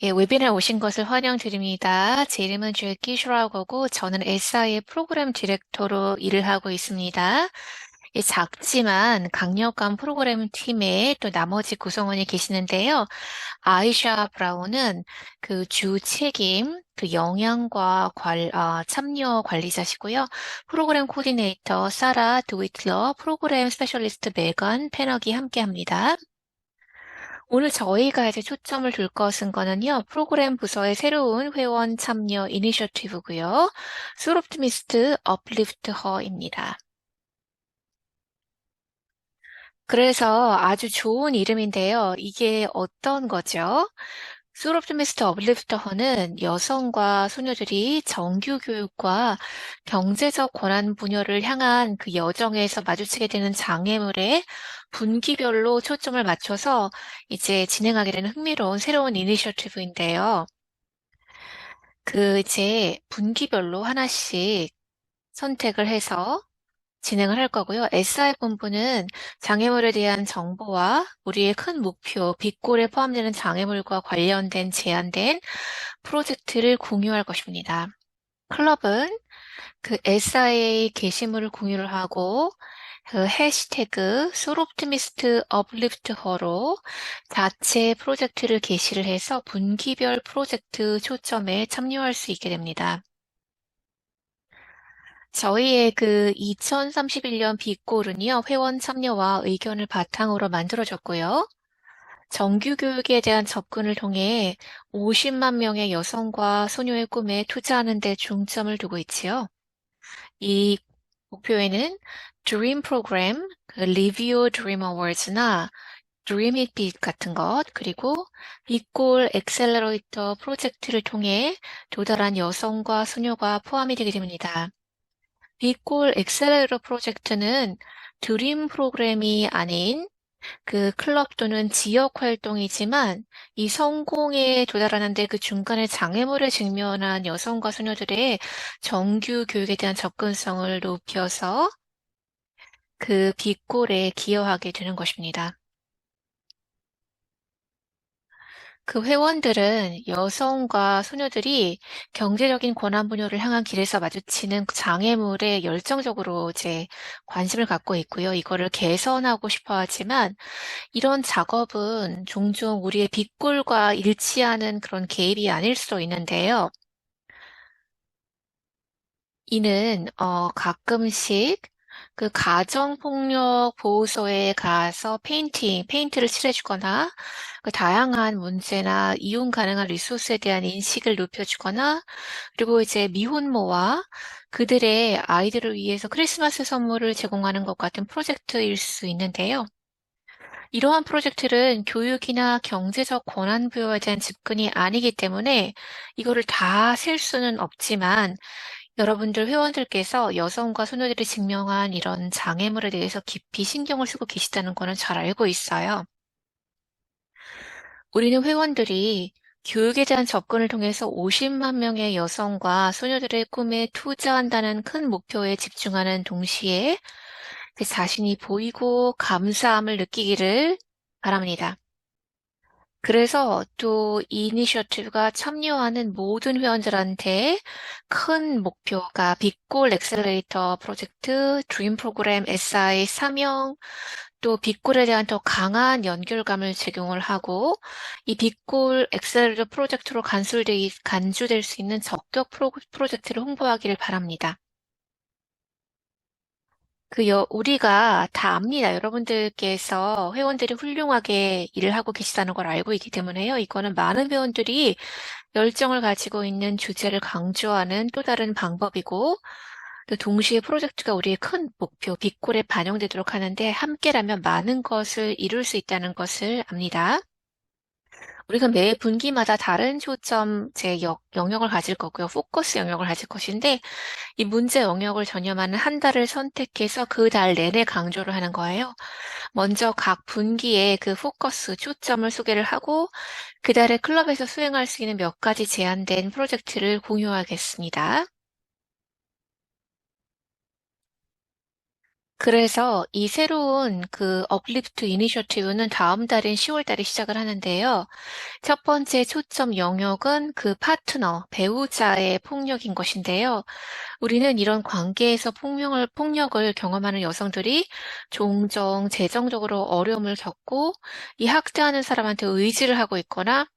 예, 웨비나에 오신 것을 환영드립니다. 제 이름은 줄기 슈라고고 저는 SI의 프로그램 디렉터로 일을 하고 있습니다. 예, 작지만 강력한 프로그램 팀에 또 나머지 구성원이 계시는데요. 아이샤 브라운은 그 주 책임, 그 역량과 참여 관리자시고요. 프로그램 코디네이터 사라 드위틀러, 프로그램 스페셜리스트 메건 패너기 함께합니다. 오늘 저희가 이제 초점을 둘 것은 거는요, 프로그램 부서의 새로운 회원 참여 이니셔티브고요. 솔옵티미스트 업리프트허입니다. 그래서 아주 좋은 이름인데요. 이게 어떤 거죠? 솔옵티미스트 업리프트허는 여성과 소녀들이 정규 교육과 경제적 권한 분야를 향한 그 여정에서 마주치게 되는 장애물에 분기별로 초점을 맞춰서 이제 진행하게 되는 흥미로운 새로운 이니셔티브인데요. 그 이제 분기별로 하나씩 선택을 해서 진행을 할 거고요. SI 본부는 장애물에 대한 정보와 우리의 큰 목표, 빅골에 포함되는 장애물과 관련된 제한된 프로젝트를 공유할 것입니다. 클럽은 그 SIA 게시물을 공유를 하고 그 해시태그 솔옵티미스트 업리프트허로 자체 프로젝트를 게시를 해서 분기별 프로젝트 초점에 참여할 수 있게 됩니다. 저희의 그 2031년 빅골은요, 회원 참여와 의견을 바탕으로 만들어졌고요. 정규 교육에 대한 접근을 통해 50만 명의 여성과 소녀의 꿈에 투자하는 데 중점을 두고 있지요. 이 목표에는 드림 프로그램, 그 Live Your Dream Awards나 Dream It Big 같은 것, 그리고 빅골 엑셀러레이터 프로젝트를 통해 도달한 여성과 소녀가 포함이 되게 됩니다. 빅골 엑셀러레이터 프로젝트는 드림 프로그램이 아닌 그 클럽 또는 지역 활동이지만 이 성공에 도달하는데 그 중간에 장애물에 직면한 여성과 소녀들의 정규 교육에 대한 접근성을 높여서 그 빅골에 기여하게 되는 것입니다. 그 회원들은 여성과 소녀들이 경제적인 권한 분야를 향한 길에서 마주치는 그 장애물에 열정적으로 이제 관심을 갖고 있고요. 이거를 개선하고 싶어 하지만 이런 작업은 종종 우리의 빅골과 일치하는 그런 개입이 아닐 수도 있는데요. 이는 가끔씩 그 가정폭력 보호소에 가서 페인트를 칠해주거나 그 다양한 문제나 이용 가능한 리소스에 대한 인식을 높여주거나 그리고 이제 미혼모와 그들의 아이들을 위해서 크리스마스 선물을 제공하는 것 같은 프로젝트일 수 있는데요. 이러한 프로젝트는 교육이나 경제적 권한 부여에 대한 접근이 아니기 때문에 이거를 다 셀 수는 없지만 여러분들 회원들께서 여성과 소녀들이 직면한 이런 장애물에 대해서 깊이 신경을 쓰고 계시다는 거는 잘 알고 있어요. 우리는 회원들이 교육에 대한 접근을 통해서 50만 명의 여성과 소녀들의 꿈에 투자한다는 큰 목표에 집중하는 동시에 그 자신이 보이고 감사함을 느끼기를 바랍니다. 그래서 또 이 이니셔티브가 참여하는 모든 회원들한테 큰 목표가 빅골 엑셀레이터 프로젝트, 드림 프로그램 SI 사명, 또 빅골에 대한 더 강한 연결감을 제공을 하고 이 빅골 엑셀레이터 프로젝트로 간주될 수 있는 적격 프로젝트를 홍보하기를 바랍니다. 우리가 다 압니다. 여러분들께서 회원들이 훌륭하게 일을 하고 계시다는 걸 알고 있기 때문에요. 이거는 많은 회원들이 열정을 가지고 있는 주제를 강조하는 또 다른 방법이고, 또 동시에 프로젝트가 우리의 큰 목표, 빅골에 반영되도록 하는데 함께라면 많은 것을 이룰 수 있다는 것을 압니다. 우리가 매 분기마다 다른 초점 영역을 가질 거고요. 포커스 영역을 가질 것인데, 이 문제 영역을 전념하는 한 달을 선택해서 그 달 내내 강조를 하는 거예요. 먼저 각 분기에 그 포커스, 초점을 소개를 하고 그 달에 클럽에서 수행할 수 있는 몇 가지 제한된 프로젝트를 공유하겠습니다. 그래서 이 새로운 그 업리프트 이니셔티브는 다음 달인 10월 달에 시작을 하는데요. 첫 번째 초점 영역은 그 파트너, 배우자의 폭력인 것인데요. 우리는 이런 관계에서 폭력을 경험하는 여성들이 종종 재정적으로 어려움을 겪고 이 학대하는 사람한테 의지를 하고 있거나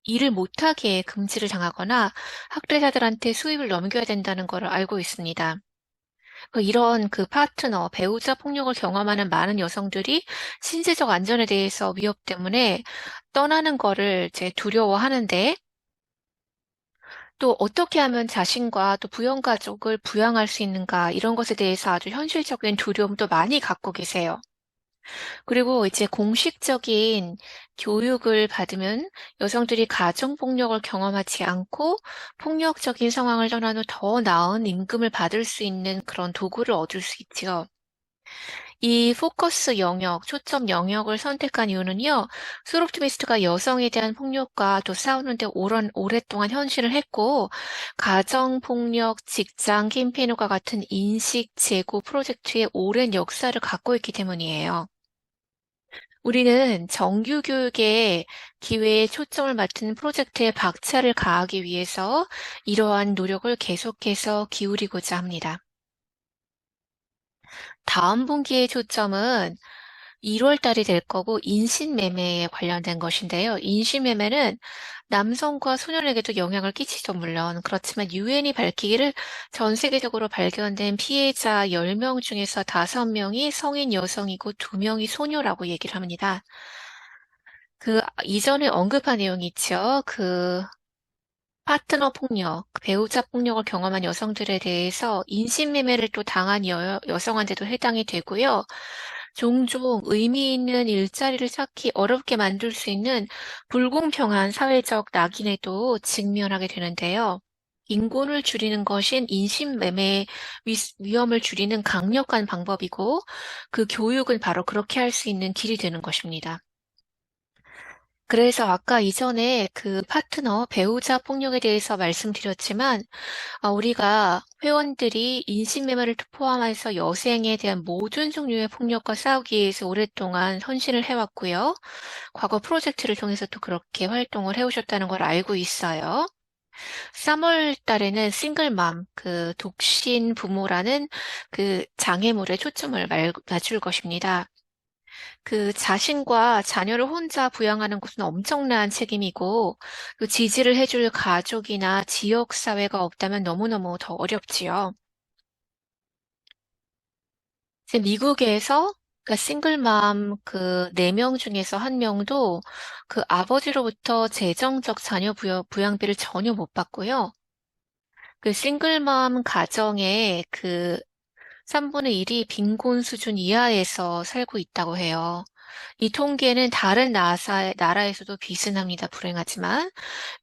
일을 못하게 금지를 당하거나 학대자들한테 수입을 넘겨야 된다는 것을 알고 있습니다. 이런 그 파트너, 배우자 폭력을 경험하는 많은 여성들이 신체적 안전에 대해서 위협 때문에 떠나는 거를 이제 두려워하는데 또 어떻게 하면 자신과 또 부영가족을 부양할 수 있는가 이런 것에 대해서 아주 현실적인 두려움도 많이 갖고 계세요. 그리고 이제 공식적인 교육을 받으면 여성들이 가정폭력을 경험하지 않고 폭력적인 상황을 전환 후 더 나은 임금을 받을 수 있는 그런 도구를 얻을 수 있지요. 이 포커스 영역, 초점 영역을 선택한 이유는요, 솔옵티미스트가 여성에 대한 폭력과 또 싸우는데 오랫동안 현실을 했고, 가정폭력, 직장 캠페인과 같은 인식 제고 프로젝트의 오랜 역사를 갖고 있기 때문이에요. 우리는 정규 교육의 기회에 초점을 맞춘 프로젝트에 박차를 가하기 위해서 이러한 노력을 계속해서 기울이고자 합니다. 다음 분기의 초점은 1월 달이 될 거고 인신매매에 관련된 것인데요. 인신매매는 남성과 소년에게도 영향을 끼치죠, 물론. 그렇지만 유엔이 밝히기를 전 세계적으로 발견된 피해자 10명 중에서 5명이 성인 여성이고 2명이 소녀라고 얘기를 합니다. 그 이전에 언급한 내용이 있죠. 그 파트너 폭력, 배우자 폭력을 경험한 여성들에 대해서 인신매매를 또 당한 여성한테도 해당이 되고요. 종종 의미 있는 일자리를 찾기 어렵게 만들 수 있는 불공평한 사회적 낙인에도 직면하게 되는데요. 인권을 줄이는 것인 인신매매 위험을 줄이는 강력한 방법이고 그 교육은 바로 그렇게 할 수 있는 길이 되는 것입니다. 그래서 아까 이전에 그 파트너, 배우자 폭력에 대해서 말씀드렸지만, 우리가 회원들이 인신매매를 포함해서 여성에 대한 모든 종류의 폭력과 싸우기 위해서 오랫동안 헌신을 해왔고요. 과거 프로젝트를 통해서 또 그렇게 활동을 해오셨다는 걸 알고 있어요. 3월 달에는 싱글맘, 그 독신 부모라는 그 장애물에 초점을 맞출 것입니다. 그 자신과 자녀를 혼자 부양하는 것은 엄청난 책임이고, 그 지지를 해줄 가족이나 지역 사회가 없다면 너무너무 더 어렵지요. 이제 미국에서 그 싱글맘 그 4명 중에서 1명도 그 아버지로부터 재정적 자녀 부양비를 전혀 못 받고요. 그 싱글맘 가정의 그 3분의 1이 빈곤 수준 이하에서 살고 있다고 해요. 이 통계는 다른 나라에서도 비슷합니다. 불행하지만.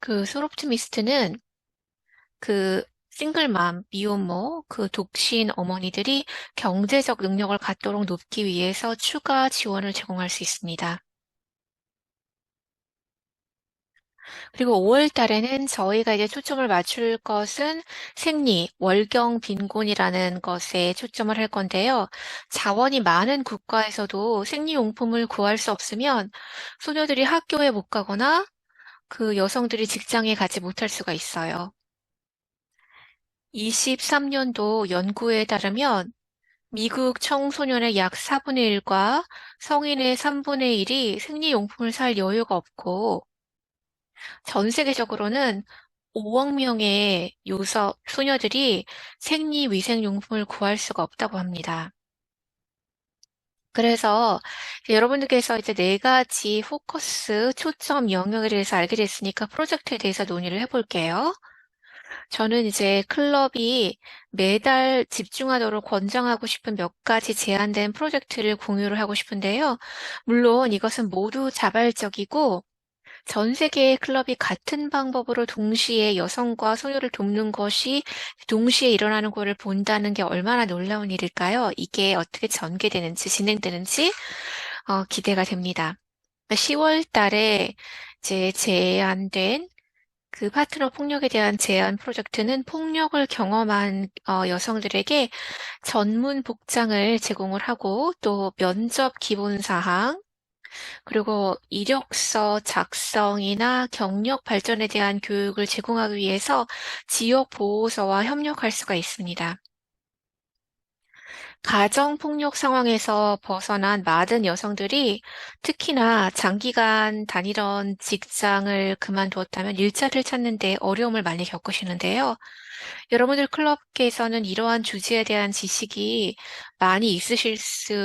그 솔옵티미스트는 그 싱글맘, 미혼모, 그 독신 어머니들이 경제적 능력을 갖도록 돕기 위해서 추가 지원을 제공할 수 있습니다. 그리고 5월 달에는 저희가 이제 초점을 맞출 것은 생리, 월경 빈곤이라는 것에 초점을 할 건데요. 자원이 많은 국가에서도 생리용품을 구할 수 없으면 소녀들이 학교에 못 가거나 그 여성들이 직장에 가지 못할 수가 있어요. 23년도 연구에 따르면 미국 청소년의 약 4분의 1과 성인의 3분의 1이 생리용품을 살 여유가 없고 전 세계적으로는 5억 명의 소녀들이 생리위생용품을 구할 수가 없다고 합니다. 그래서 여러분들께서 이제 4가지 포커스, 초점 영역에 대해서 알게 됐으니까 프로젝트에 대해서 논의를 해볼게요. 저는 이제 클럽이 매달 집중하도록 권장하고 싶은 몇 가지 제한된 프로젝트를 공유를 하고 싶은데요. 물론 이것은 모두 자발적이고 전 세계의 클럽이 같은 방법으로 동시에 여성과 소녀를 돕는 것이 동시에 일어나는 것을 본다는 게 얼마나 놀라운 일일까요? 이게 어떻게 전개되는지, 진행되는지 기대가 됩니다. 10월 달에 이제 제안된 그 파트너 폭력에 대한 제한 프로젝트는 폭력을 경험한 여성들에게 전문 복장을 제공을 하고 또 면접 기본 사항, 그리고 이력서 작성이나 경력 발전에 대한 교육을 제공하기 위해서 지역 보호서와 협력할 수가 있습니다. 가정폭력 상황에서 벗어난 많은 여성들이 특히나 장기간 다니던 직장을 그만두었다면 일자리를 찾는 데 어려움을 많이 겪으시는데요. 여러분들 클럽께서는 이러한 주제에 대한 지식이 많이 있으실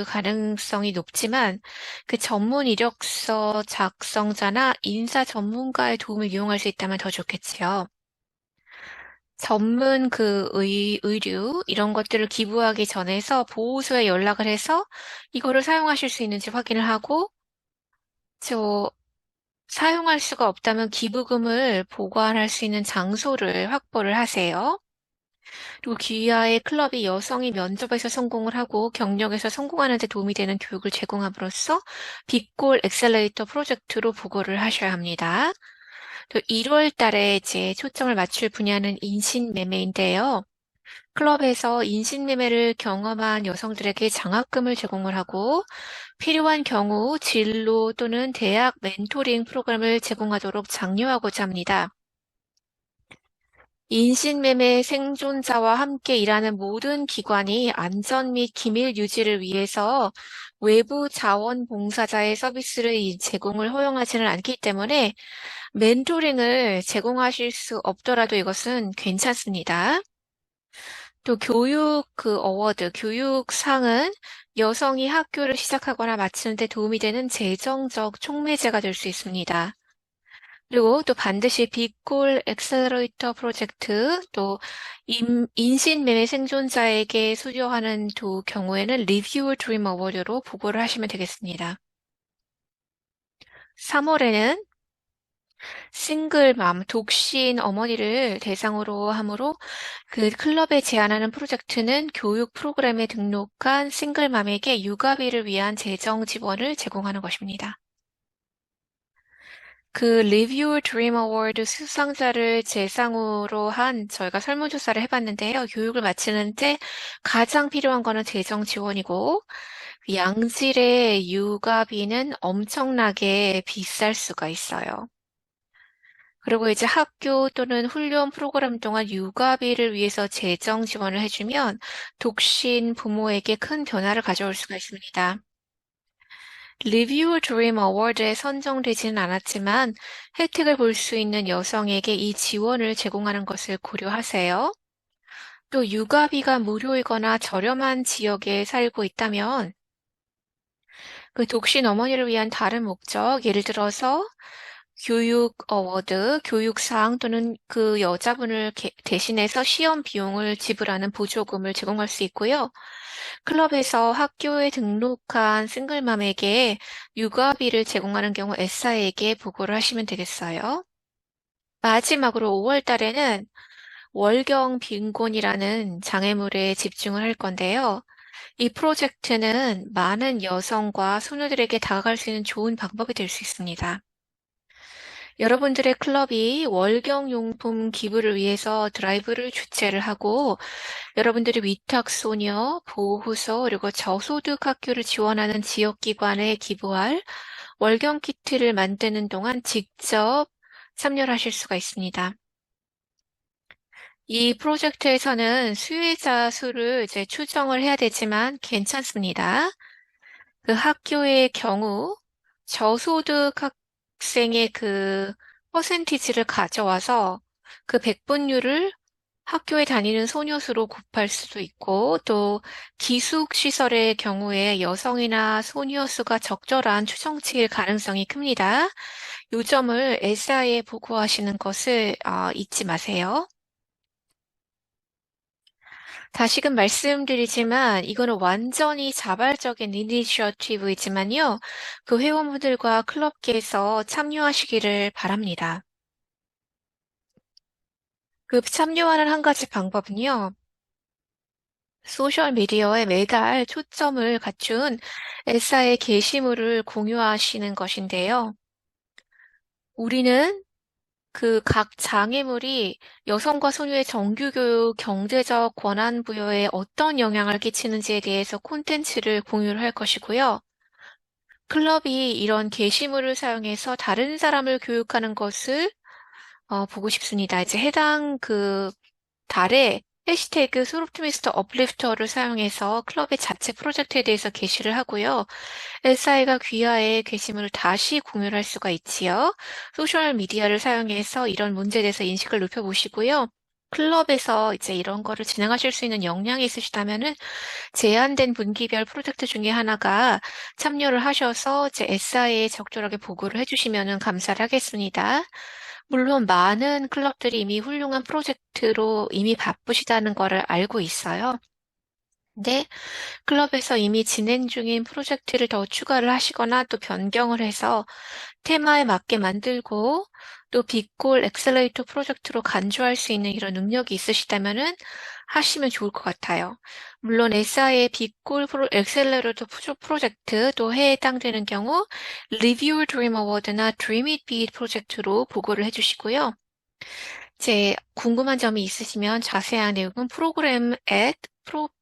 가능성이 높지만 그 전문 이력서 작성자나 인사 전문가의 도움을 이용할 수 있다면 더 좋겠지요. 전문 의류, 이런 것들을 기부하기 전에서 보호소에 연락을 해서 이거를 사용하실 수 있는지 확인을 하고, 저, 사용할 수가 없다면 기부금을 보관할 수 있는 장소를 확보를 하세요. 그리고 귀하의 클럽이 여성이 면접에서 성공을 하고 경력에서 성공하는 데 도움이 되는 교육을 제공함으로써 빅골 엑셀레이터 프로젝트로 보고를 하셔야 합니다. 또 1월 달에 이제 초점을 맞출 분야는 인신매매인데요. 클럽에서 인신매매를 경험한 여성들에게 장학금을 제공을 하고 필요한 경우 진로 또는 대학 멘토링 프로그램을 제공하도록 장려하고자 합니다. 인신매매 생존자와 함께 일하는 모든 기관이 안전 및 기밀 유지를 위해서 외부 자원봉사자의 서비스를 제공을 허용하지는 않기 때문에 멘토링을 제공하실 수 없더라도 이것은 괜찮습니다. 또 교육 어워드, 교육상은 여성이 학교를 시작하거나 마치는 데 도움이 되는 재정적 촉매제가 될 수 있습니다. 그리고 또 반드시 빅골 엑셀러레이터 프로젝트, 또 인신매매 생존자에게 수여하는 경우에는 리뷰 드림 어워드로 보고를 하시면 되겠습니다. 3월에는 싱글맘, 독신 어머니를 대상으로 하므로 그 클럽에 제안하는 프로젝트는 교육 프로그램에 등록한 싱글맘에게 육아비를 위한 재정 지원을 제공하는 것입니다. 그 리뷰 드림 어워드 수상자를 대상으로 한 저희가 설문조사를 해봤는데요. 교육을 마치는데 가장 필요한 거는 재정 지원이고 양질의 육아비는 엄청나게 비쌀 수가 있어요. 그리고 이제 학교 또는 훈련 프로그램 동안 육아비를 위해서 재정 지원을 해주면 독신 부모에게 큰 변화를 가져올 수가 있습니다. 리뷰 드림 어워드에 선정되지는 않았지만 혜택을 볼 수 있는 여성에게 이 지원을 제공하는 것을 고려하세요. 또 육아비가 무료이거나 저렴한 지역에 살고 있다면 그 독신 어머니를 위한 다른 목적, 예를 들어서 교육 어워드, 교육상 또는 그 여자분을 대신해서 시험 비용을 지불하는 보조금을 제공할 수 있고요. 클럽에서 학교에 등록한 싱글맘에게 육아비를 제공하는 경우 S사에게 보고를 하시면 되겠어요. 마지막으로 5월 달에는 월경 빈곤이라는 장애물에 집중을 할 건데요. 이 프로젝트는 많은 여성과 소녀들에게 다가갈 수 있는 좋은 방법이 될 수 있습니다. 여러분들의 클럽이 월경용품 기부를 위해서 드라이브를 주최를 하고 여러분들이 위탁소녀, 보호소, 그리고 저소득 학교를 지원하는 지역기관에 기부할 월경 키트를 만드는 동안 직접 참여를 하실 수가 있습니다. 이 프로젝트에서는 수혜자 수를 이제 추정을 해야 되지만 괜찮습니다. 그 학교의 경우 저소득 학생의 그 퍼센티지를 가져와서 그 백분율을 학교에 다니는 소녀 수로 곱할 수도 있고 또 기숙 시설의 경우에 여성이나 소녀 수가 적절한 추정치일 가능성이 큽니다. 요 점을 SI에 보고하시는 것을 잊지 마세요. 다시금 말씀드리지만 이거는 완전히 자발적인 이니셔티브이지만요. 그 회원분들과 클럽계에서 참여하시기를 바랍니다. 그 참여하는 한 가지 방법은요. 소셜미디어에 매달 초점을 갖춘 엘사의 게시물을 공유하시는 것인데요. 우리는 그 각 장애물이 여성과 소녀의 정규교육, 경제적 권한 부여에 어떤 영향을 끼치는지에 대해서 콘텐츠를 공유를 할 것이고요. 클럽이 이런 게시물을 사용해서 다른 사람을 교육하는 것을 보고 싶습니다. 이제 해당 그 달에 해시태그 소프트미스터 업리프터를 사용해서 클럽의 자체 프로젝트에 대해서 게시를 하고요. SI가 귀하의 게시물을 다시 공유를 할 수가 있지요. 소셜 미디어를 사용해서 이런 문제에 대해서 인식을 높여보시고요. 클럽에서 이제 이런 거를 진행하실 수 있는 역량이 있으시다면은 제한된 분기별 프로젝트 중에 하나가 참여를 하셔서 제 SI에 적절하게 보고를 해주시면 감사를 하겠습니다. 물론 많은 클럽들이 이미 훌륭한 프로젝트로 이미 바쁘시다는 거를 알고 있어요. 근데 클럽에서 이미 진행 중인 프로젝트를 더 추가를 하시거나 또 변경을 해서 테마에 맞게 만들고 또 빅골 엑셀레이터 프로젝트로 간주할 수 있는 이런 능력이 있으시다면은 하시면 좋을 것 같아요. 물론 SI의 빅골 엑셀레이터 프로젝트 또 해당되는 경우 Live Your Dream Award나 Dream It Be It 프로젝트로 보고를 해주시고요. 제 궁금한 점이 있으시면 자세한 내용은 program at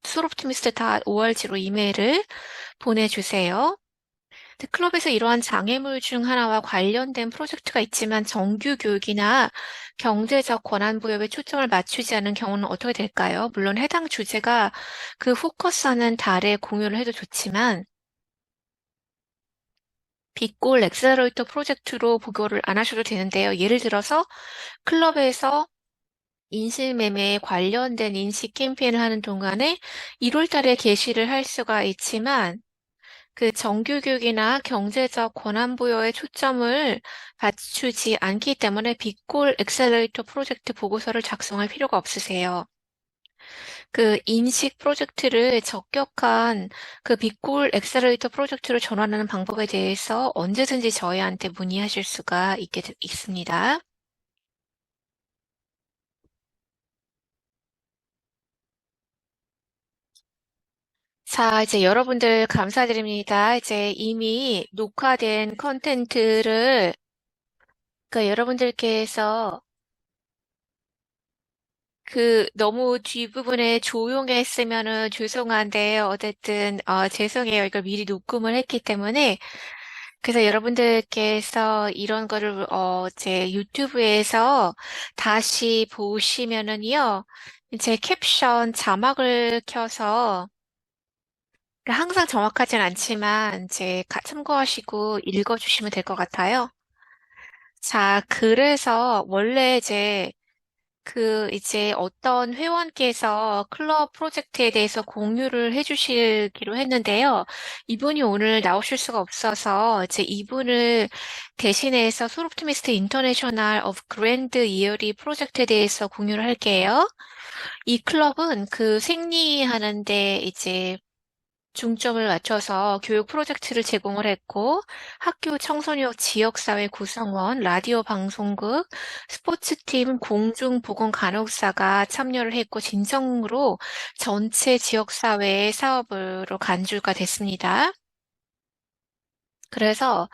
soroptimist.org로 이메일을 보내주세요. 클럽에서 이러한 장애물 중 하나와 관련된 프로젝트가 있지만 정규 교육이나 경제적 권한 부여에 초점을 맞추지 않은 경우는 어떻게 될까요? 물론 해당 주제가 그 포커스하는 달에 공유를 해도 좋지만 빅골 엑셀러레이터 프로젝트로 보고를 안 하셔도 되는데요. 예를 들어서 클럽에서 인실매매에 관련된 인식 캠페인을 하는 동안에 1월 달에 게시를 할 수가 있지만 그 정규 교육이나 경제적 권한 부여에 초점을 맞추지 않기 때문에 빅골 엑셀러레이터 프로젝트 보고서를 작성할 필요가 없으세요. 그 인식 프로젝트를 적격한 그 빅골 엑셀러레이터 프로젝트로 전환하는 방법에 대해서 언제든지 저희한테 문의하실 수가 있습니다. 자, 이제 여러분들 감사드립니다. 이제 이미 녹화된 컨텐츠를 그 여러분들께서 그 너무 뒷부분에 조용했으면은 죄송한데 어쨌든 죄송해요. 이걸 미리 녹음을 했기 때문에 그래서 여러분들께서 이런 거를 제 유튜브에서 다시 보시면은요. 제 캡션 자막을 켜서 항상 정확하진 않지만 이제 참고하시고 읽어주시면 될 것 같아요. 자, 그래서 원래 이제 어떤 회원께서 클럽 프로젝트에 대해서 공유를 해주시기로 했는데요. 이분이 오늘 나오실 수가 없어서 이제 이분을 대신해서 소프트미스트 인터내셔널 오브 그랜드 이어리 프로젝트에 대해서 공유를 할게요. 이 클럽은 그 생리하는데 이제 중점을 맞춰서 교육 프로젝트를 제공을 했고, 학교 청소년 지역사회 구성원, 라디오 방송국, 스포츠팀, 공중보건간호사가 참여를 했고, 진정으로 전체 지역사회의 사업으로 간주가 됐습니다. 그래서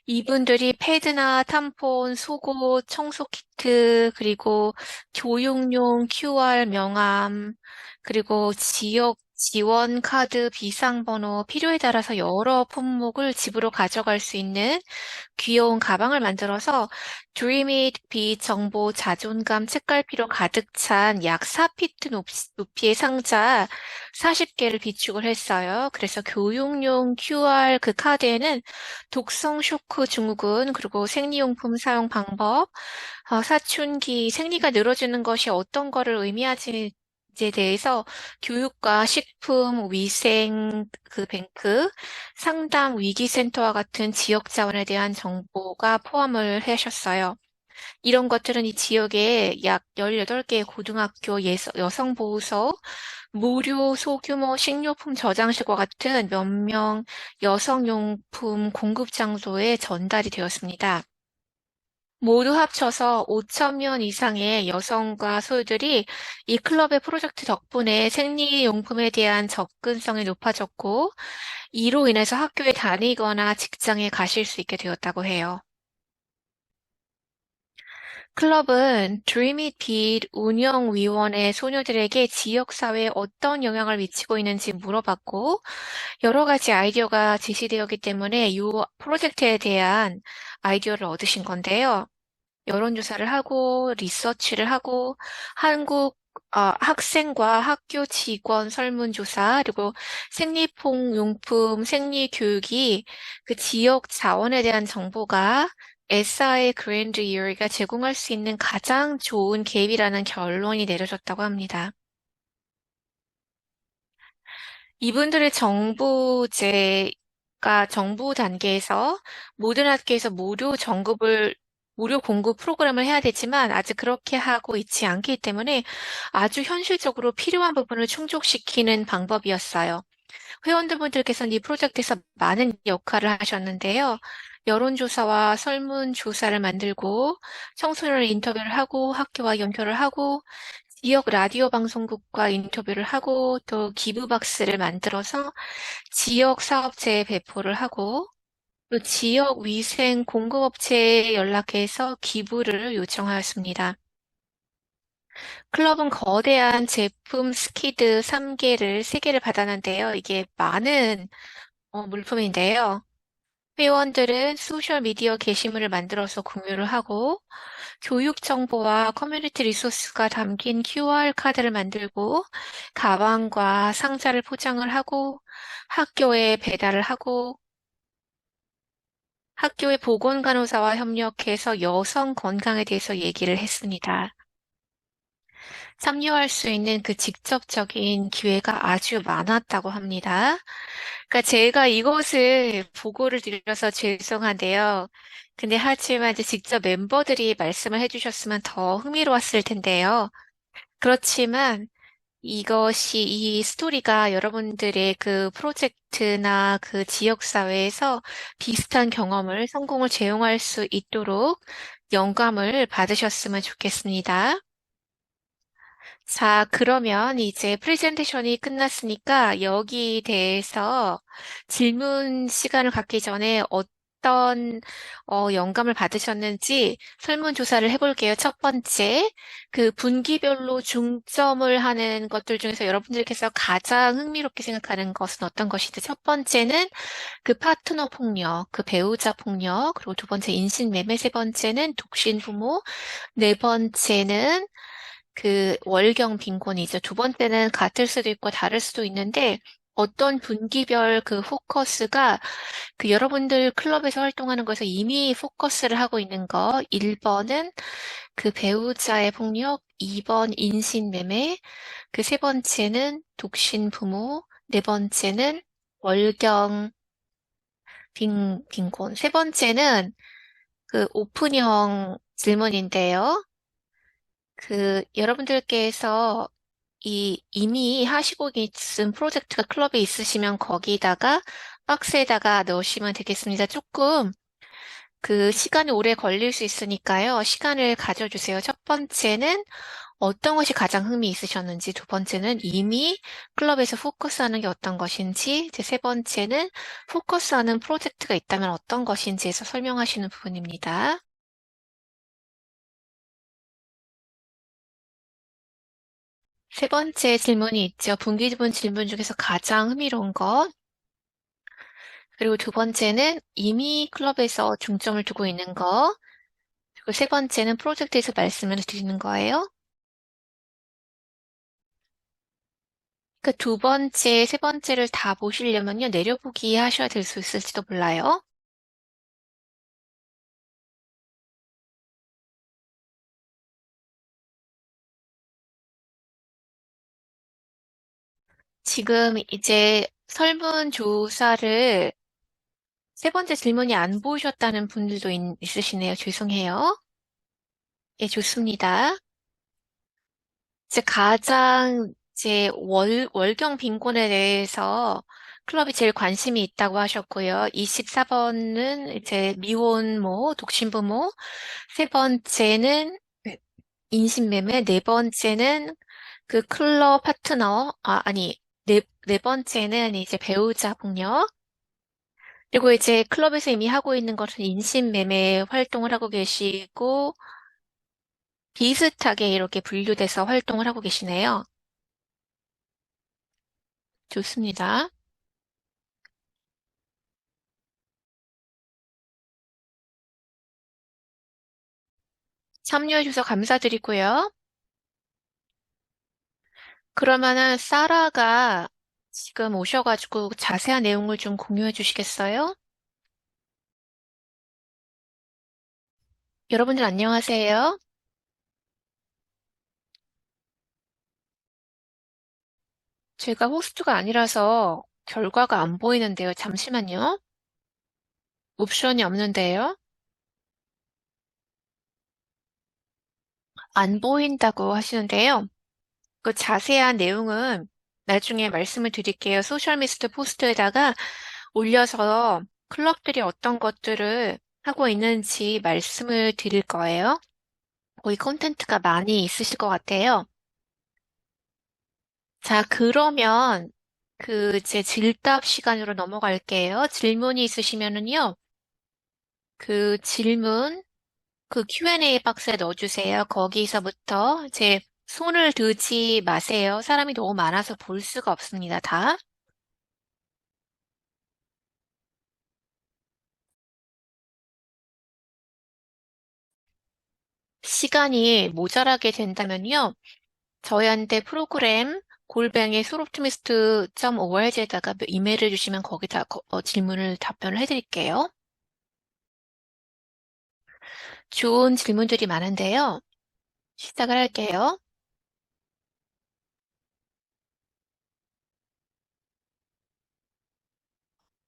이분들이 패드나 탐폰, 속옷, 청소 키트, 그리고 교육용 QR 명함, 그리고 지역 지원 카드 비상번호 필요에 따라서 여러 품목을 집으로 가져갈 수 있는 귀여운 가방을 만들어서 드림잇 비정보 자존감 책갈피로 가득 찬 약 4피트 높이의 상자 40개를 비축을 했어요. 그래서 교육용 QR 그 카드에는 독성 쇼크 증후군, 그리고 생리용품 사용 방법, 사춘기, 생리가 늘어지는 것이 어떤 거를 의미하지에 대해서 교육과 식품, 위생, 그 뱅크, 상담, 위기센터와 같은 지역 자원에 대한 정보가 포함을 하셨어요. 이런 것들은 이 지역에 약 18개의 고등학교 여성보호소, 무료 소규모 식료품 저장실과 같은 몇 명 여성용품 공급 장소에 전달이 되었습니다. 모두 합쳐서 5천 명 이상의 여성과 소유들이 이 클럽의 프로젝트 덕분에 생리용품에 대한 접근성이 높아졌고, 이로 인해서 학교에 다니거나 직장에 가실 수 있게 되었다고 해요. 클럽은 드림잇 빛 운영위원회 소녀들에게 지역사회에 어떤 영향을 미치고 있는지 물어봤고, 여러 가지 아이디어가 제시되었기 때문에 이 프로젝트에 대한 아이디어를 얻으신 건데요. 여론조사를 하고, 리서치를 하고, 한국 학생과 학교 직원 설문조사, 그리고 생리용품, 생리교육이 그 지역 자원에 대한 정보가 SI 그랜드 이어리가 제공할 수 있는 가장 좋은 갭이라는 결론이 내려졌다고 합니다. 이분들의 정부 단계에서 모든 학교에서 무료 공급 프로그램을 해야 되지만 아직 그렇게 하고 있지 않기 때문에 아주 현실적으로 필요한 부분을 충족시키는 방법이었어요. 회원들분들께서는 이 프로젝트에서 많은 역할을 하셨는데요. 여론조사와 설문조사를 만들고 청소년을 인터뷰를 하고 학교와 연결을 하고 지역 라디오 방송국과 인터뷰를 하고 또 기부박스를 만들어서 지역 사업체에 배포를 하고 또 지역 위생 공급업체에 연락해서 기부를 요청하였습니다. 클럽은 거대한 제품 스키드 3개를 받았는데요. 이게 많은 물품인데요. 회원들은 소셜미디어 게시물을 만들어서 공유를 하고 교육 정보와 커뮤니티 리소스가 담긴 QR카드를 만들고 가방과 상자를 포장을 하고 학교에 배달을 하고 학교의 보건간호사와 협력해서 여성 건강에 대해서 얘기를 했습니다. 참여할 수 있는 그 직접적인 기회가 아주 많았다고 합니다. 그러니까 제가 이것을 보고를 드려서 죄송한데요. 근데 하지만 이제 직접 멤버들이 말씀을 해주셨으면 더 흥미로웠을 텐데요. 그렇지만 이 스토리가 여러분들의 그 프로젝트나 그 지역사회에서 비슷한 경험을, 성공을 제공할 수 있도록 영감을 받으셨으면 좋겠습니다. 자, 그러면 이제 프레젠테이션이 끝났으니까 여기 대해서 질문 시간을 갖기 전에 어떤 영감을 받으셨는지 설문조사를 해볼게요. 첫 번째, 그 분기별로 중점을 하는 것들 중에서 여러분들께서 가장 흥미롭게 생각하는 것은 어떤 것이죠? 첫 번째는 그 파트너 폭력, 그 배우자 폭력, 그리고 두 번째 인신매매, 세 번째는 독신 부모, 네 번째는 그 월경 빈곤이죠. 두 번째는 같을 수도 있고 다를 수도 있는데 어떤 분기별 그 포커스가 그 여러분들 클럽에서 활동하는 거에서 이미 포커스를 하고 있는 거 1번은 그 배우자의 폭력, 2번 인신매매, 그 세 번째는 독신 부모, 네 번째는 월경 빈곤, 세 번째는 그 오픈형 질문인데요. 그 여러분들께서 이미 하시고 있은 프로젝트가 클럽에 있으시면 거기다가 박스에다가 넣으시면 되겠습니다. 조금 그 시간이 오래 걸릴 수 있으니까요. 시간을 가져주세요. 첫 번째는 어떤 것이 가장 흥미 있으셨는지, 두 번째는 이미 클럽에서 포커스하는 게 어떤 것인지, 이제 세 번째는 포커스하는 프로젝트가 있다면 어떤 것인지에서 설명하시는 부분입니다. 세 번째 질문이 있죠. 분기분 질문 중에서 가장 흥미로운 것. 그리고 두 번째는 이미 클럽에서 중점을 두고 있는 거. 그리고 세 번째는 프로젝트에서 말씀을 드리는 거예요. 그 두 번째, 세 번째를 다 보시려면요. 내려보기 하셔야 될 수 있을지도 몰라요. 지금 이제 설문조사를 세 번째 질문이 안 보이셨다는 분들도 있으시네요. 죄송해요. 예, 좋습니다. 이제 가장 이제 월경 빈곤에 대해서 클럽이 제일 관심이 있다고 하셨고요. 24번은 이제 미혼모, 독신부모, 세 번째는 인신매매, 네 번째는 그 클럽 파트너, 네 번째는 이제 배우자 폭력, 그리고 이제 클럽에서 이미 하고 있는 것은 인신매매 활동을 하고 계시고, 비슷하게 이렇게 분류돼서 활동을 하고 계시네요. 좋습니다. 참여해주셔서 감사드리고요. 그러면은 사라가 지금 오셔가지고 자세한 내용을 좀 공유해 주시겠어요? 여러분들 안녕하세요. 제가 호스트가 아니라서 결과가 안 보이는데요. 잠시만요. 옵션이 없는데요. 안 보인다고 하시는데요. 그 자세한 내용은 나중에 말씀을 드릴게요. 소셜미스트 포스트에다가 올려서 클럽들이 어떤 것들을 하고 있는지 말씀을 드릴 거예요. 거기 콘텐츠가 많이 있으실 것 같아요. 자, 그러면 제 질답 시간으로 넘어갈게요. 질문이 있으시면은요, 그 질문, 그 Q&A 박스에 넣어주세요. 거기서부터 제 손을 들지 마세요. 사람이 너무 많아서 볼 수가 없습니다, 다. 시간이 모자라게 된다면요, 저희한테 프로그램 골뱅이 소롭트미스트.org에다가 이메일을 주시면 거기다 질문을 답변을 해드릴게요. 좋은 질문들이 많은데요. 시작을 할게요.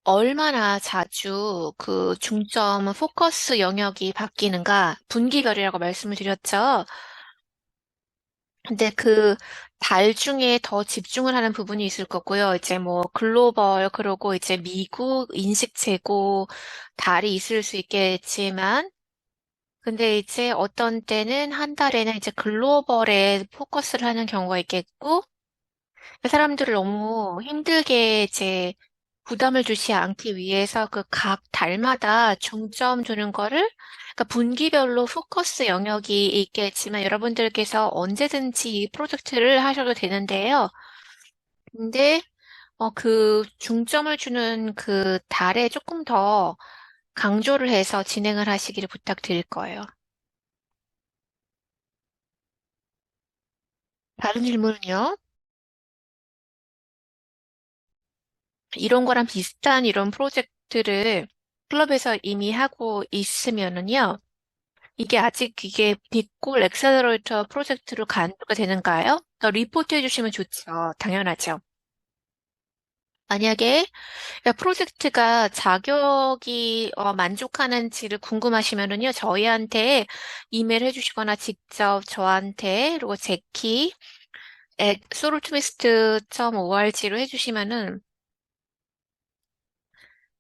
얼마나 자주 그 중점 포커스 영역이 바뀌는가 분기별이라고 말씀을 드렸죠. 근데 그 달 중에 더 집중을 하는 부분이 있을 거고요. 이제 뭐 글로벌 그러고 이제 미국 인식 재고 달이 있을 수 있겠지만 근데 이제 어떤 때는 한 달에는 이제 글로벌에 포커스를 하는 경우가 있겠고 사람들을 너무 힘들게 이제 부담을 주지 않기 위해서 그 각 달마다 중점 두는 거를 그러니까 분기별로 포커스 영역이 있겠지만 여러분들께서 언제든지 이 프로젝트를 하셔도 되는데요. 근데 그 중점을 주는 그 달에 조금 더 강조를 해서 진행을 하시기를 부탁드릴 거예요. 다른 질문은요? 이런 거랑 비슷한 이런 프로젝트를 클럽에서 이미 하고 있으면은요. 이게 빅골 엑셀러레이터 프로젝트로 간주가 되는가요? 더 리포트 해주시면 좋죠. 당연하죠. 만약에 프로젝트가 자격이 만족하는지를 궁금하시면은요, 저희한테 이메일 해주시거나 직접 저한테 그리고 제키 sortmist.org로 해주시면은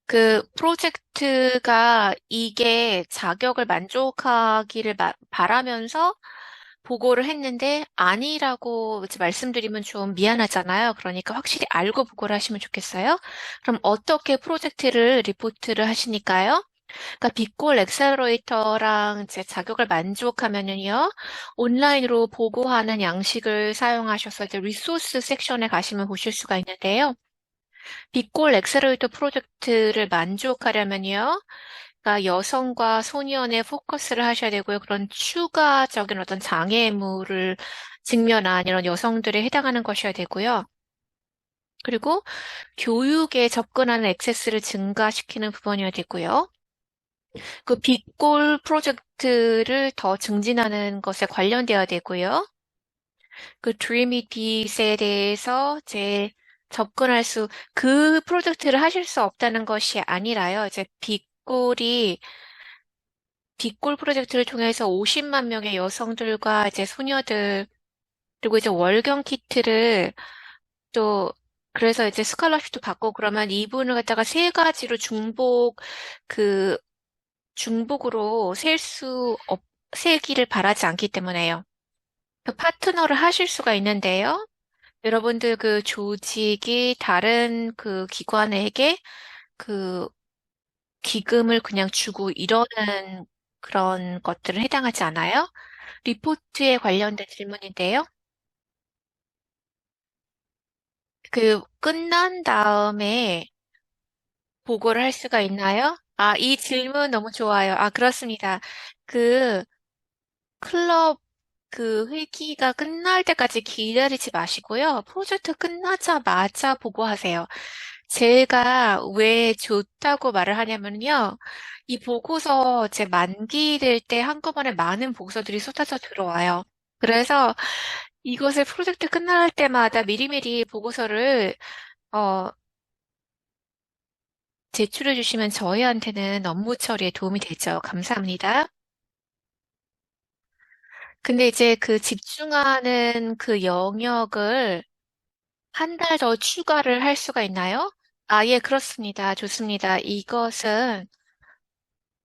그 프로젝트가 이게 자격을 만족하기를 바라면서 보고를 했는데 아니라고 이제 말씀드리면 좀 미안하잖아요. 그러니까 확실히 알고 보고를 하시면 좋겠어요. 그럼 어떻게 프로젝트를 리포트를 하시니까요? 그러니까 빅골 엑셀러레이터랑 제 자격을 만족하면은요, 온라인으로 보고하는 양식을 사용하셔서 이제 리소스 섹션에 가시면 보실 수가 있는데요. 빅골 엑셀러레이터 프로젝트를 만족하려면요. 그러니까 여성과 소년에 포커스를 하셔야 되고요. 그런 추가적인 어떤 장애물을 직면한 이런 여성들에 해당하는 것이어야 되고요. 그리고 교육에 접근하는 액세스를 증가시키는 부분이어야 되고요. 그 빅골 프로젝트를 더 증진하는 것에 관련되어야 되고요. 그 드림이빛에 대해서 접근할 그 프로젝트를 하실 수 없다는 것이 아니라요. 이제 빅골 프로젝트를 통해서 50만 명의 여성들과 이제 소녀들, 그리고 이제 월경 키트를 또, 그래서 이제 스칼러십도 받고 그러면 이분을 갖다가 세 가지로 그, 중복으로 세기를 바라지 않기 때문에요. 그 파트너를 하실 수가 있는데요. 여러분들 그 조직이 다른 그 기관에게 그 기금을 그냥 주고 이러는 그런 것들은 해당하지 않아요. 리포트에 관련된 질문인데요. 그 끝난 다음에 보고를 할 수가 있나요? 아, 이 질문 너무 좋아요. 아, 그렇습니다. 그 클럽 그 회기가 끝날 때까지 기다리지 마시고요. 프로젝트 끝나자마자 보고하세요. 제가 왜 좋다고 말을 하냐면요. 이 보고서 제 만기 될 때 한꺼번에 많은 보고서들이 쏟아져 들어와요. 그래서 이것을 프로젝트 끝날 때마다 미리미리 보고서를 어, 제출해 주시면 저희한테는 업무 처리에 도움이 되죠. 감사합니다. 근데 이제 그 집중하는 그 영역을 한 달 더 추가를 할 수가 있나요? 아, 예, 그렇습니다. 좋습니다.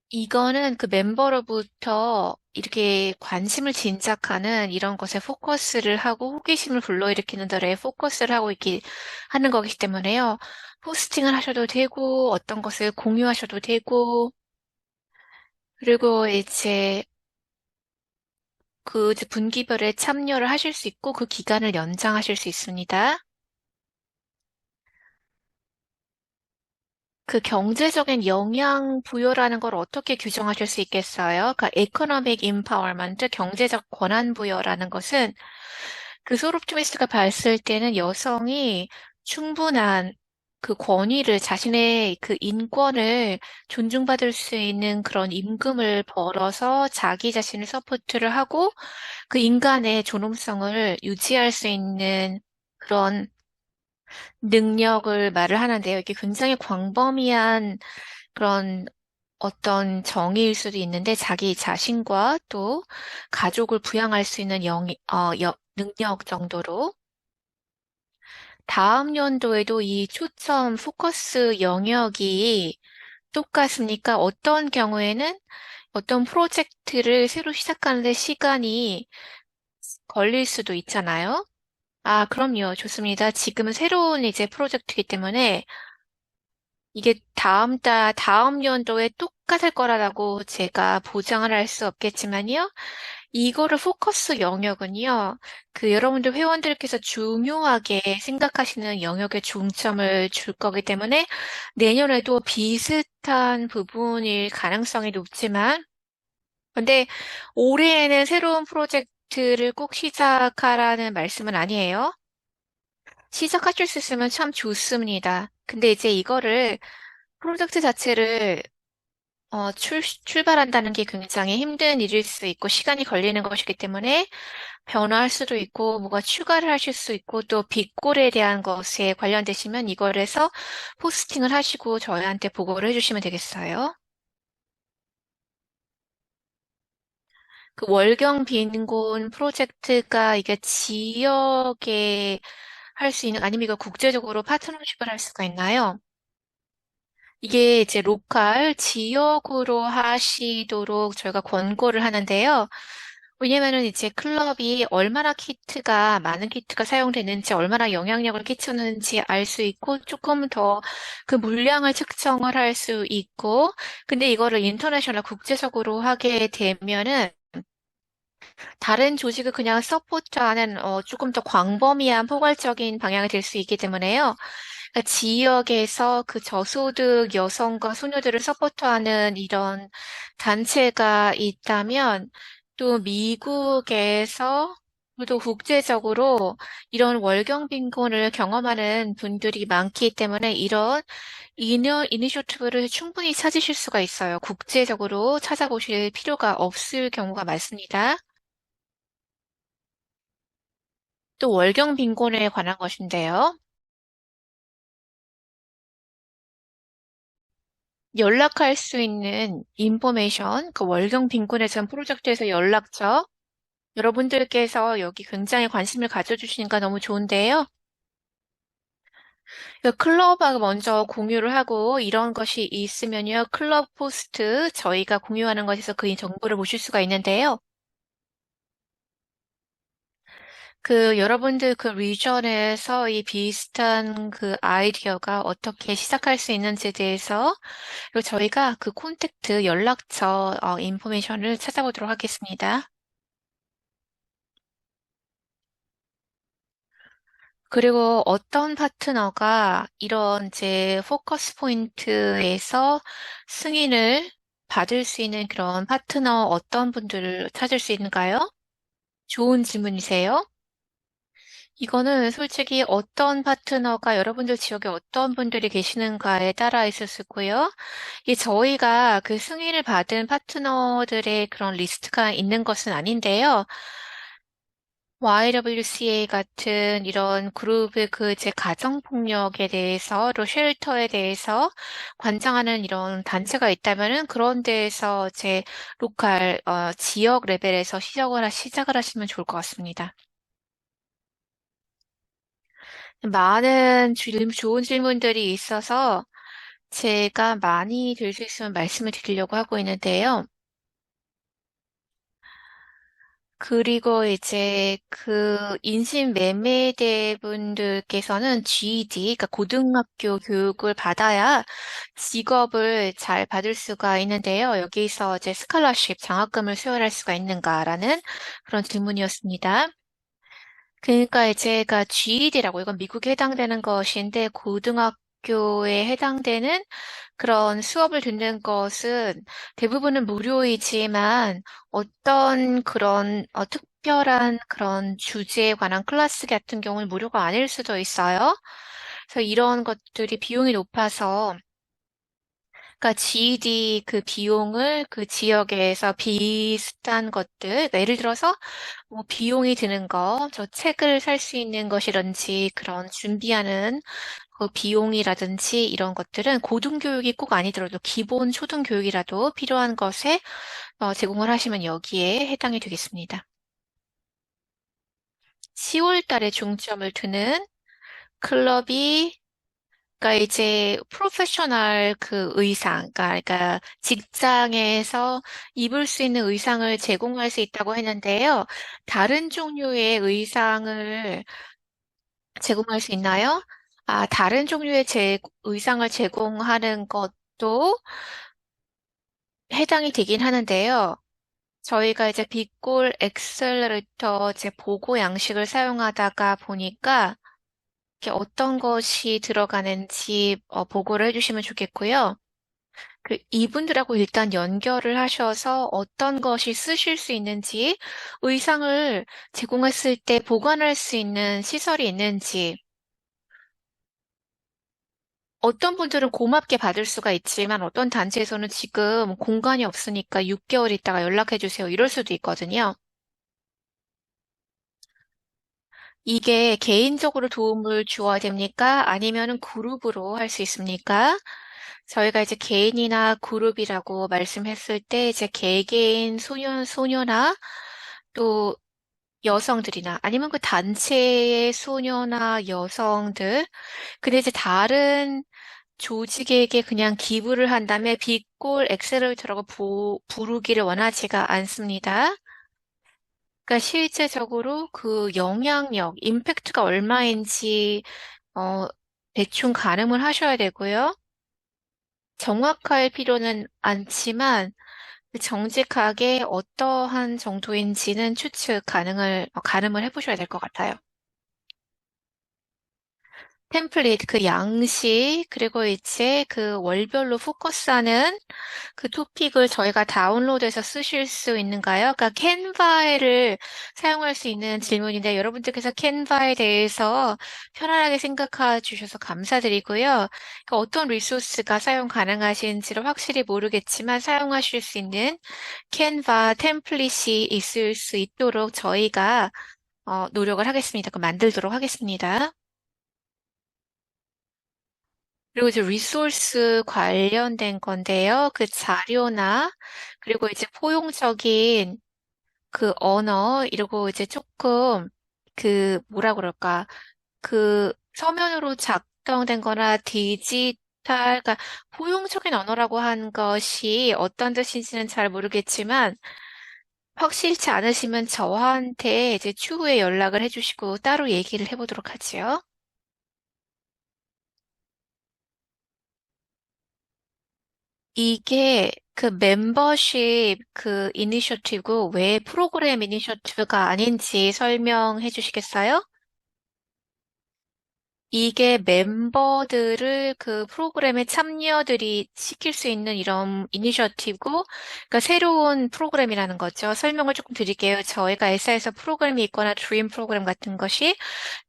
이거는 그 멤버로부터 이렇게 관심을 진작하는 이런 것에 포커스를 하고 호기심을 불러일으키는 데에 포커스를 하고 있기 하는 거기 때문에요. 포스팅을 하셔도 되고, 어떤 것을 공유하셔도 되고, 그리고 이제 그 분기별에 참여를 하실 수 있고, 그 기간을 연장하실 수 있습니다. 그 경제적인 영향 부여라는 걸 어떻게 규정하실 수 있겠어요? 그러니까 economic empowerment, 경제적 권한 부여라는 것은 그 소롭토미스트가 봤을 때는 여성이 충분한 그 권위를 자신의 그 인권을 존중받을 수 있는 그런 임금을 벌어서 자기 자신을 서포트를 하고 그 인간의 존엄성을 유지할 수 있는 그런 능력을 말을 하는데요. 이게 굉장히 광범위한 그런 어떤 정의일 수도 있는데 자기 자신과 또 가족을 부양할 수 있는 능력 정도로 다음 연도에도 이 초점 포커스 영역이 똑같습니까? 어떤 경우에는 어떤 프로젝트를 새로 시작하는데 시간이 걸릴 수도 있잖아요. 아, 그럼요. 좋습니다. 지금은 새로운 이제 프로젝트이기 때문에 이게 다음 연도에 똑같을 거라고 제가 보장을 할 수 없겠지만요. 이거를 포커스 영역은요. 그 여러분들 회원들께서 중요하게 생각하시는 영역에 중점을 줄 거기 때문에 내년에도 비슷한 부분일 가능성이 높지만 근데 올해에는 새로운 프로젝트를 꼭 시작하라는 말씀은 아니에요. 시작하실 수 있으면 참 좋습니다. 근데 이제 이거를 프로젝트 자체를 출발한다는 게 굉장히 힘든 일일 수 있고 시간이 걸리는 것이기 때문에 변화할 수도 있고 뭐가 추가를 하실 수 있고 또 빅골에 대한 것에 관련되시면 이걸 해서 포스팅을 하시고 저희한테 보고를 해주시면 되겠어요. 그 월경 빈곤 프로젝트가 이게 지역에 할 수 있는 아니면 이거 국제적으로 파트너십을 할 수가 있나요? 이게 이제 로컬 지역으로 하시도록 저희가 권고를 하는데요. 왜냐면은 이제 클럽이 얼마나 많은 키트가 사용되는지, 얼마나 영향력을 끼치는지 알 수 있고, 조금 더 그 물량을 측정을 할 수 있고, 근데 이거를 인터내셔널 국제적으로 하게 되면은 다른 조직을 그냥 서포트하는 조금 더 광범위한 포괄적인 방향이 될 수 있기 때문에요. 그러니까 지역에서 그 저소득 여성과 소녀들을 서포트하는 이런 단체가 있다면 또 미국에서 또 국제적으로 이런 월경 빈곤을 경험하는 분들이 많기 때문에 이런 이니셔티브를 충분히 찾으실 수가 있어요. 국제적으로 찾아보실 필요가 없을 경우가 많습니다. 또 월경 빈곤에 관한 것인데요. 연락할 수 있는 인포메이션, 그 월경 빈곤에 대한 프로젝트에서 연락처, 여러분들께서 여기 굉장히 관심을 가져주시니까 너무 좋은데요. 그 클럽하고 먼저 공유를 하고 이런 것이 있으면요. 클럽 포스트 저희가 공유하는 것에서 그 정보를 보실 수가 있는데요. 그 여러분들 그 리전에서 이 비슷한 그 아이디어가 어떻게 시작할 수 있는지에 대해서 그리고 저희가 그 콘택트 연락처 인포메이션을 찾아보도록 하겠습니다. 그리고 어떤 파트너가 이런 제 포커스 포인트에서 승인을 받을 수 있는 그런 파트너 어떤 분들을 찾을 수 있는가요? 좋은 질문이세요. 이거는 솔직히 어떤 파트너가 여러분들 지역에 어떤 분들이 계시는가에 따라 있을 수 있고요. 이 저희가 그 승인을 받은 파트너들의 그런 리스트가 있는 것은 아닌데요. YWCA 같은 이런 그룹의 그 제 가정폭력에 대해서, 또 쉘터에 대해서 관장하는 이런 단체가 있다면은 그런 데에서 제 로컬, 지역 레벨에서 시작을 하시면 좋을 것 같습니다. 좋은 질문들이 있어서 제가 많이 들 수 있으면 말씀을 드리려고 하고 있는데요. 그리고 이제 그 인신매매대 분들께서는 GED, 그러니까 고등학교 교육을 받아야 직업을 잘 받을 수가 있는데요. 여기서 이제 스칼러십, 장학금을 수여할 수가 있는가라는 그런 질문이었습니다. 그러니까 제가 GED라고 이건 미국에 해당되는 것인데 고등학교에 해당되는 그런 수업을 듣는 것은 대부분은 무료이지만 어떤 그런 특별한 그런 주제에 관한 클래스 같은 경우는 무료가 아닐 수도 있어요. 그래서 이런 것들이 비용이 높아서 그러니까 GED 그 비용을 그 지역에서 비슷한 것들, 그러니까 예를 들어서 뭐 비용이 드는 거, 저 책을 살 수 있는 것이든지 그런 준비하는 그 비용이라든지 이런 것들은 고등교육이 꼭 아니더라도 기본 초등교육이라도 필요한 것에 제공을 하시면 여기에 해당이 되겠습니다. 10월 달에 중점을 두는 클럽이 그러니까 이제 프로페셔널 그 의상, 그러니까 직장에서 입을 수 있는 의상을 제공할 수 있다고 했는데요. 다른 종류의 의상을 제공할 수 있나요? 다른 종류의 의상을 제공하는 것도 해당이 되긴 하는데요. 저희가 이제 빅골 엑셀러레이터 제 보고 양식을 사용하다가 보니까 이렇게 어떤 것이 들어가는지 보고를 해주시면 좋겠고요. 이분들하고 일단 연결을 하셔서 어떤 것이 쓰실 수 있는지, 의상을 제공했을 때 보관할 수 있는 시설이 있는지, 어떤 분들은 고맙게 받을 수가 있지만 어떤 단체에서는 지금 공간이 없으니까 6개월 있다가 연락해 주세요. 이럴 수도 있거든요. 이게 개인적으로 도움을 주어야 됩니까? 아니면은 그룹으로 할 수 있습니까? 저희가 이제 개인이나 그룹이라고 말씀했을 때 이제 개개인 소녀나 또 여성들이나 아니면 그 단체의 소녀나 여성들, 근데 이제 다른 조직에게 그냥 기부를 한 다음에 빅골 엑셀러이터라고 부르기를 원하지가 않습니다. 그러니까 실제적으로 그 영향력, 임팩트가 얼마인지 어, 대충 가늠을 하셔야 되고요. 정확할 필요는 않지만 정직하게 어떠한 정도인지는 가늠을 해보셔야 될 것 같아요. 템플릿, 그 양식, 그리고 이제 그 월별로 포커스하는 그 토픽을 저희가 다운로드해서 쓰실 수 있는가요? 그러니까 캔바를 사용할 수 있는 질문인데 여러분들께서 캔바에 대해서 편안하게 생각해 주셔서 감사드리고요. 그러니까 어떤 리소스가 사용 가능하신지를 확실히 모르겠지만 사용하실 수 있는 캔바 템플릿이 있을 수 있도록 저희가 노력을 하겠습니다. 그 만들도록 하겠습니다. 그리고 이제 리소스 관련된 건데요. 그 자료나, 그리고 이제 포용적인 그 언어, 이러고 이제 조금 그 뭐라 그럴까. 그 서면으로 작성된 거나 그러니까 포용적인 언어라고 한 것이 어떤 뜻인지는 잘 모르겠지만 확실치 않으시면 저한테 이제 추후에 연락을 해주시고 따로 얘기를 해보도록 하지요. 이게 그 멤버십 그 이니셔티브고 왜 프로그램 이니셔티브가 아닌지 설명해 주시겠어요? 이게 멤버들을 그 프로그램에 참여들이 시킬 수 있는 이런 이니셔티브고, 그러니까 새로운 프로그램이라는 거죠. 설명을 조금 드릴게요. 저희가 회사에서 프로그램이 있거나 드림 프로그램 같은 것이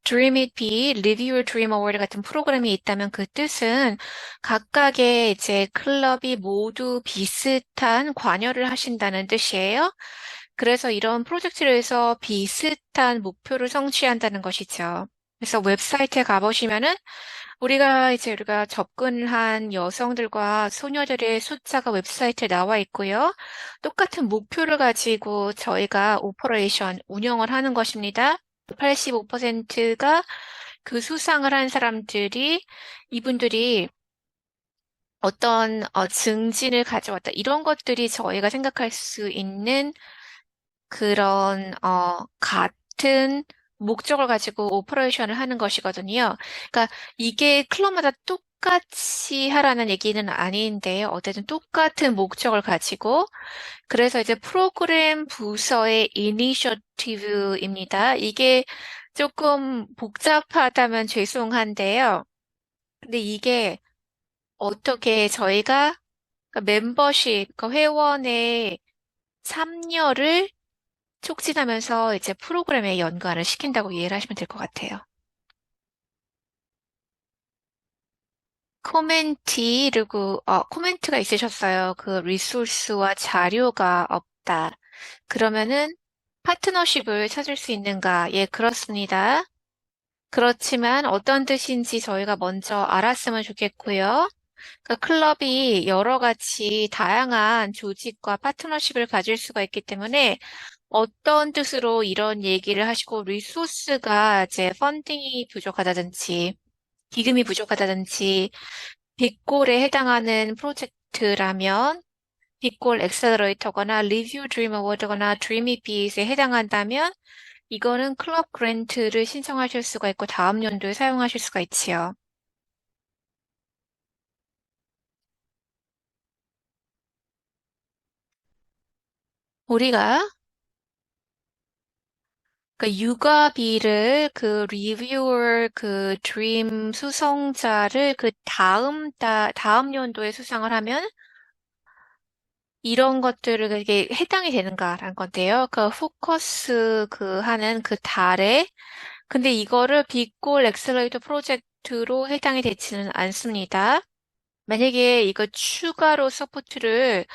Dream It Be, Live Your Dream Award 같은 프로그램이 있다면 그 뜻은 각각의 이제 클럽이 모두 비슷한 관여를 하신다는 뜻이에요. 그래서 이런 프로젝트를 해서 비슷한 목표를 성취한다는 것이죠. 그래서 웹사이트에 가보시면은 우리가 접근한 여성들과 소녀들의 숫자가 웹사이트에 나와 있고요. 똑같은 목표를 가지고 저희가 오퍼레이션, 운영을 하는 것입니다. 85%가 그 수상을 한 사람들이 이분들이 어떤 증진을 가져왔다. 이런 것들이 저희가 생각할 수 있는 그런 같은 목적을 가지고 오퍼레이션을 하는 것이거든요. 그러니까 이게 클럽마다 똑같이 하라는 얘기는 아닌데요. 어쨌든 똑같은 목적을 가지고 그래서 이제 프로그램 부서의 이니셔티브입니다. 이게 조금 복잡하다면 죄송한데요. 근데 이게 어떻게 저희가 그러니까 멤버십, 그러니까 회원의 참여를 촉진하면서 이제 프로그램에 연관을 시킨다고 이해를 하시면 될 것 같아요. 코멘트가 있으셨어요. 그 리소스와 자료가 없다. 그러면은 파트너십을 찾을 수 있는가? 예, 그렇습니다. 그렇지만 어떤 뜻인지 저희가 먼저 알았으면 좋겠고요. 그러니까 클럽이 여러 가지 다양한 조직과 파트너십을 가질 수가 있기 때문에 어떤 뜻으로 이런 얘기를 하시고 리소스가 이제 펀딩이 부족하다든지 기금이 부족하다든지 빅골에 해당하는 프로젝트라면 빅골 엑셀러레이터거나 리뷰 드림 어워드거나 드리미 빛에 해당한다면 이거는 클럽 그랜트를 신청하실 수가 있고 다음 연도에 사용하실 수가 있지요. 우리가 그 육아비를 그 리뷰어 그 드림 수성자를 그 다음 연도에 수상을 하면 이런 것들을 그게 해당이 되는가라는 건데요. 그 포커스 그 하는 그 달에 근데 이거를 빅골 엑셀러레이터 프로젝트로 해당이 되지는 않습니다. 만약에 이거 추가로 서포트를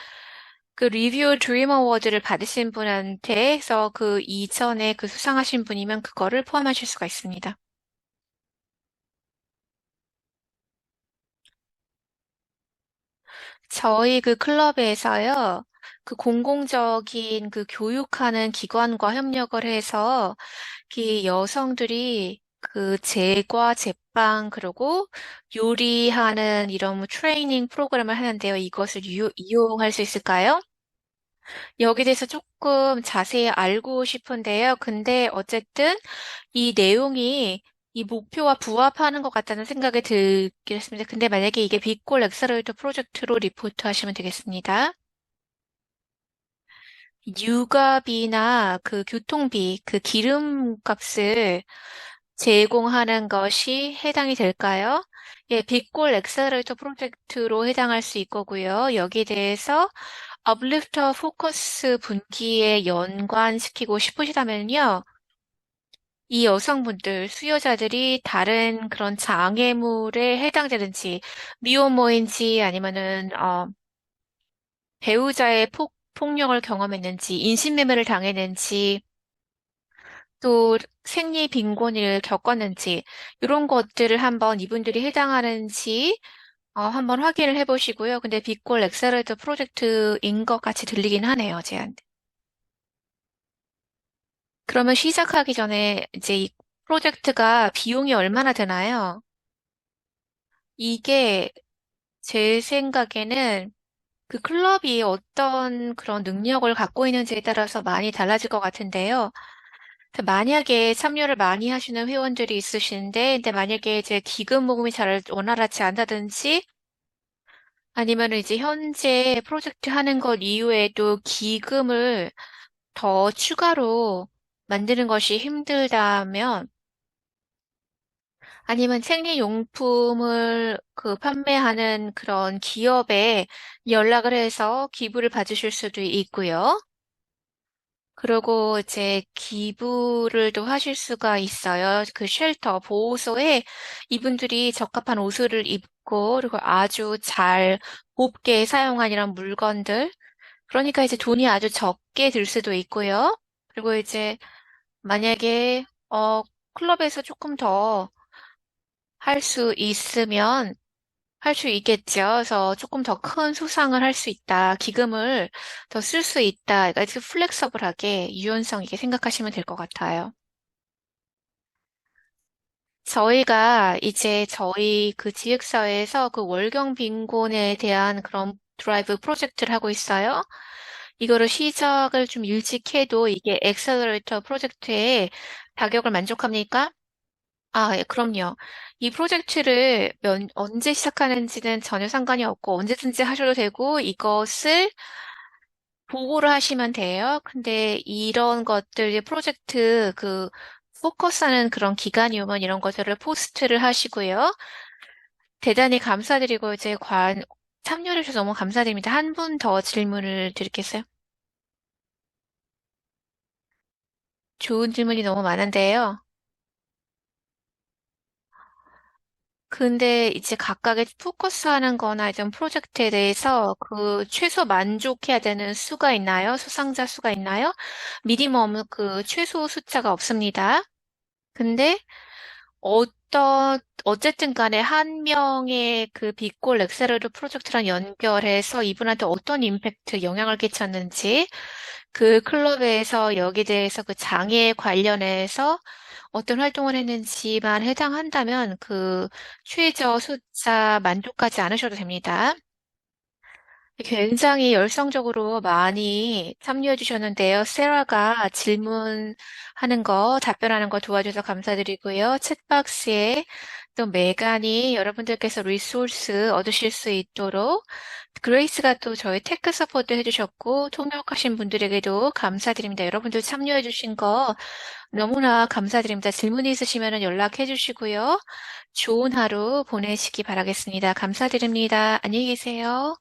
그 리뷰 드림 어워드를 받으신 분한테 해서 그 이전에 그 수상하신 분이면 그거를 포함하실 수가 있습니다. 저희 그 클럽에서요, 그 공공적인 그 교육하는 기관과 협력을 해서 그 여성들이 그 제과, 제빵, 그리고 요리하는 이런 뭐 트레이닝 프로그램을 하는데요. 이것을 이용할 수 있을까요? 여기 대해서 조금 자세히 알고 싶은데요. 근데 어쨌든 이 내용이 이 목표와 부합하는 것 같다는 생각이 들긴 했습니다. 근데 만약에 이게 빅골 엑셀러레이터 프로젝트로 리포트 하시면 되겠습니다. 육아비나 그 교통비, 그 기름값을 제공하는 것이 해당이 될까요? 예, 빅골 엑셀러레이터 프로젝트로 해당할 수 있고요. 여기에 대해서 업리프터 포커스 분기에 연관시키고 싶으시다면요. 이 여성분들, 수요자들이 다른 그런 장애물에 해당되는지, 미혼모인지 아니면은, 배우자의 폭력을 경험했는지, 인신매매를 당했는지, 또 생리 빈곤을 겪었는지, 이런 것들을 한번 이분들이 해당하는지, 한번 확인을 해보시고요. 근데 빅골 엑셀러레이터 프로젝트인 것 같이 들리긴 하네요, 제한테. 그러면 시작하기 전에 이제 이 프로젝트가 비용이 얼마나 드나요? 이게 제 생각에는 그 클럽이 어떤 그런 능력을 갖고 있는지에 따라서 많이 달라질 것 같은데요. 만약에 참여를 많이 하시는 회원들이 있으신데, 근데 만약에 이제 기금 모금이 잘 원활하지 않다든지, 아니면 이제 현재 프로젝트 하는 것 이후에도 기금을 더 추가로 만드는 것이 힘들다면, 아니면 생리용품을 판매하는 그런 기업에 연락을 해서 기부를 받으실 수도 있고요. 그리고 이제 기부를 또 하실 수가 있어요. 그 쉘터, 보호소에 이분들이 적합한 옷을 입고, 그리고 아주 잘 곱게 사용한 이런 물건들. 그러니까 이제 돈이 아주 적게 들 수도 있고요. 그리고 이제 만약에, 클럽에서 조금 더 할 수 있으면 할 수 있겠죠. 그래서 조금 더 큰 수상을 할 수 있다. 기금을 더 쓸 수 있다. 그러니까 플렉서블하게 유연성 있게 생각하시면 될 것 같아요. 저희가 이제 저희 그 지역사회에서 그 월경 빈곤에 대한 그런 드라이브 프로젝트를 하고 있어요. 이거를 시작을 좀 일찍 해도 이게 엑셀러레이터 프로젝트에 자격을 만족합니까? 아, 예, 그럼요. 이 프로젝트를 언제 시작하는지는 전혀 상관이 없고 언제든지 하셔도 되고 이것을 보고를 하시면 돼요. 근데 이런 것들, 이제 프로젝트 포커스하는 그런 기간이 오면 이런 것들을 포스트를 하시고요. 대단히 감사드리고 이제 참여해 주셔서 너무 감사드립니다. 한 분 더 질문을 드리겠어요? 좋은 질문이 너무 많은데요. 근데 이제 각각의 포커스하는 거나 이런 프로젝트에 대해서 최소 만족해야 되는 수가 있나요? 수상자 수가 있나요? 미니멈 최소 숫자가 없습니다. 근데 어쨌든 간에 한 명의 그 빅골 엑셀러드 프로젝트랑 연결해서 이분한테 어떤 임팩트, 영향을 끼쳤는지 그 클럽에서 여기에 대해서 그 장애에 관련해서 어떤 활동을 했는지만 해당한다면 최저 숫자 만족하지 않으셔도 됩니다. 굉장히 열성적으로 많이 참여해 주셨는데요. 세라가 질문하는 거, 답변하는 거 도와줘서 감사드리고요. 챗박스에 또 메간이 여러분들께서 리소스 얻으실 수 있도록 그레이스가 또 저희 테크 서포트 해주셨고 통역하신 분들에게도 감사드립니다. 여러분들 참여해 주신 거 너무나 감사드립니다. 질문이 있으시면 연락해 주시고요. 좋은 하루 보내시기 바라겠습니다. 감사드립니다. 안녕히 계세요.